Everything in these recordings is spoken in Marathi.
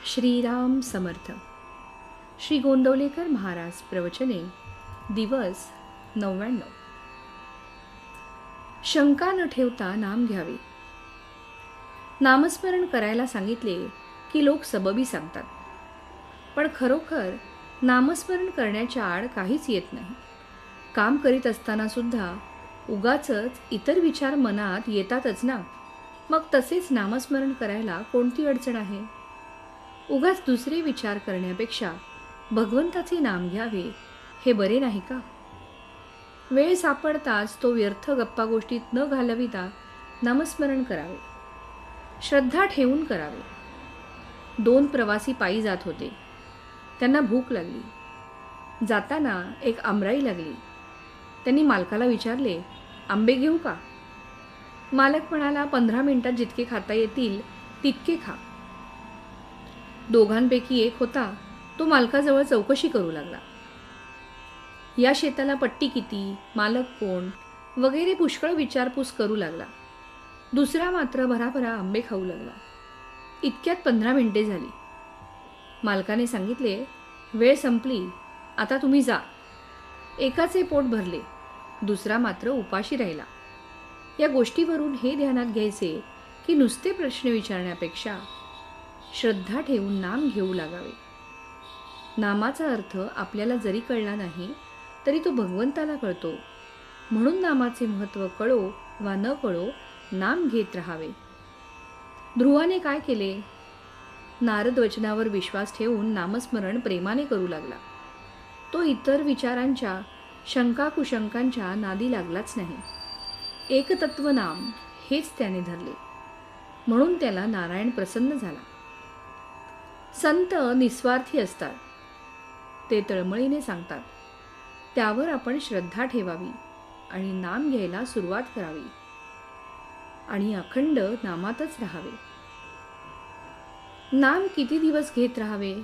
श्रीराम समर्थ. श्री गोंदवलेकर महाराज प्रवचने दिवस 99. शंका न ठेवता नाम घ्यावे. नामस्मरण करायला सांगितले की लोक सबबी सांगतात, पण खरोखर नामस्मरण करण्याच्या आड काहीच येत नाही. काम करीत असताना सुद्धा उगाचच इतर विचार मनात येतातच ना. मग तसेच नामस्मरण करायला कोणती अडचण आहे? उगाच दुसरे विचार करण्यापेक्षा भगवंताचे नाम घ्यावे हे बरे नाही का? वेळ सापडताच तो व्यर्थ गप्पा गोष्टीत न घालविता नामस्मरण करावे. श्रद्धा ठेवून करावे. 2 प्रवासी पायी जात होते. त्यांना भूक लागली. जाताना एक आमराई लागली. त्यांनी मालकाला विचारले, आंबे घेऊ का? मालक म्हणाला, 15 मिनिटात जितके खाता येतील तितके खा. दोघांपैकी एक होता तो मालकाजवळ चौकशी करू लागला. या शेताला पट्टी किती, मालक कोण वगैरे पुष्कळ विचारपूस करू लागला. दुसरा मात्र भराभरा आंबे खाऊ लागला. इतक्यात 15 मिनिटे झाली. मालकाने सांगितले, वेळ संपली, आता तुम्ही जा. एकाचे पोट भरले, दुसरा मात्र उपाशी राहिला. या गोष्टीवरून हे ध्यानात घ्यायचे की नुसते प्रश्न विचारण्यापेक्षा श्रद्धा ठेवून नाम घेऊ लागावे. नामाचा अर्थ आपल्याला जरी कळला नाही तरी तो भगवंताला कळतो. म्हणून नामाचे महत्त्व कळो वा न कळो नाम घेत राहावे. ध्रुवाने काय केले? नारद वचनावर विश्वास ठेवून नामस्मरण प्रेमाने करू लागला. तो इतर विचारांच्या शंका कुशंकांच्या नादी लागलाच नाही. एकतत्व नाम हेच त्याने धरले. म्हणून त्याला नारायण प्रसन्न झाला. संत निस्वार्थी असतात. ते तळमळीने सांगतात, त्यावर आपण श्रद्धा ठेवावी आणि नाम घ्यायला सुरुवात करावी आणि अखंड नामातच राहावे. नाम किती दिवस घेत राहावे?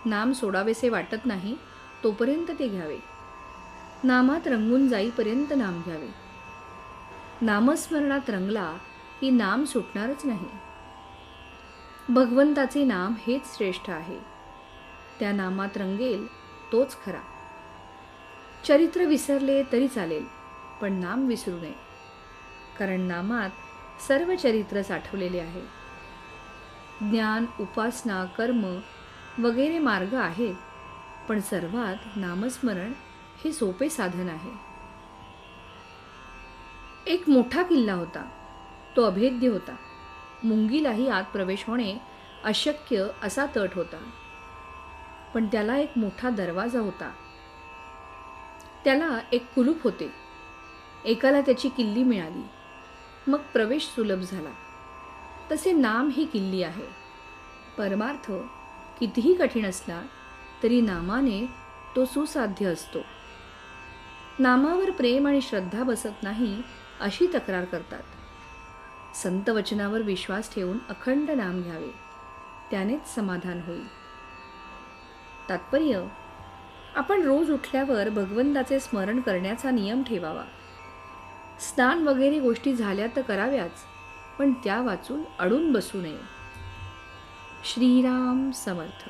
नाम सोडावेसे वाटत नाही तोपर्यंत ते घ्यावे. नामात रंगून जाईपर्यंत नाम घ्यावे. नामस्मरणात रंगला की नाम सुटणारच नाही. भगवंताचे नाम हेच श्रेष्ठ आहे. त्या नामात रंगेल तोच खरा. चरित्र विसरले तरी चालेल, पण नाम विसरू नये. कारण नामात सर्व चरित्र साठवलेले आहे. ज्ञान, उपासना, कर्म वगैरे मार्ग आहेत, पण सर्वात नामस्मरण हे सोपे साधन आहे. एक मोठा किल्ला होता. तो अभेद्य होता. मुंगीलाही आत प्रवेश होणे अशक्य असा तट होता. पण त्याला एक मोठा दरवाजा होता. त्याला एक कुलूप होते. एकाला त्याची किल्ली मिळाली. मग प्रवेश सुलभ झाला. तसे नाम ही किल्ली आहे. परमार्थ कितीही कठीण असला तरी नामाने तो सुसाध्य असतो. नामावर प्रेम आणि श्रद्धा बसत नाही अशी तक्रार करतात. संत वचनावर विश्वास ठेवून अखंड नाम घ्यावे, त्यानेच समाधान होईल. तात्पर्य, आपण रोज उठल्यावर भगवंताचे स्मरण करण्याचा नियम ठेवावा. स्नान वगैरे गोष्टी झाल्या तर कराव्याच, पण त्या वाचून अडून बसू नये. श्रीराम समर्थ.